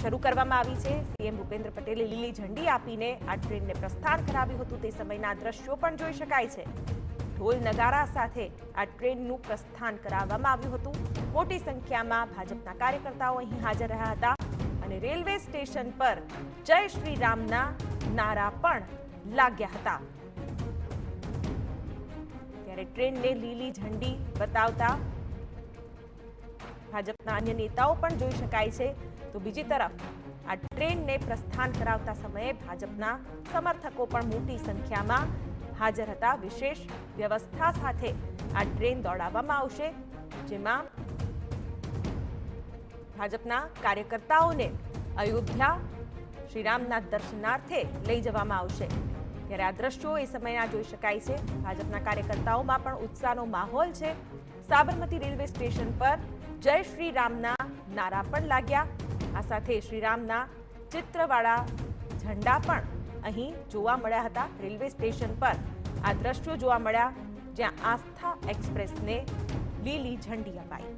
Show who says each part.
Speaker 1: શરૂ કરવામાં આવી છે। સીએમ ભૂપેન્દ્ર પટેલે લીલી ઝંડી આપીને આ ટ્રેનને પ્રસ્થાન કરાવ્યું હતું। તે સમયના દ્રશ્યો પણ જોઈ શકાય છે। ઢોલ નગારા સાથે આ ટ્રેનનું પ્રસ્થાન કરાવવામાં આવ્યું હતું। મોટી સંખ્યામાં ભાજપના કાર્યકર્તાઓ અહીં હાજર રહ્યા હતા અને રેલવે સ્ટેશન પર જય શ્રી રામના નારા પણ લાગ્યા હતા। ત્યારે ટ્રેનને લીલી ઝંડી બતાવતા ભાજપના અન્ય નેતાઓ પણ જોઈ શકાય છે। તો બીજી તરફ આ ટ્રેનને પ્રસ્થાન કરાવતા સમયે ભાજપના સમર્થકો પણ મોટી સંખ્યામાં હાજર હતા। વિશેષ વ્યવસ્થા સાથે આ ટ્રેન દોડાવવામાં આવશે, જેમાં ભાજપના કાર્યકર્તાઓને અયોધ્યા શ્રીરામના દર્શનાર્થે લઈ જવામાં આવશે। ત્યારે આ દ્રશ્યો એ સમયના જોઈ શકાય છે। ભાજપના કાર્યકર્તાઓમાં પણ ઉત્સાહનો માહોલ છે। સાબરમતી રેલવે સ્ટેશન પર જય શ્રી રામના નારા પણ લાગ્યા। આ સાથે શ્રીરામના ચિત્રવાળા ઝંડા પણ અહીં જોવા મળ્યા હતા। રેલવે સ્ટેશન પર આ દ્રશ્યો જોવા મળ્યા, જ્યાં આસ્થા એક્સપ્રેસને લીલી ઝંડી અપાઈ।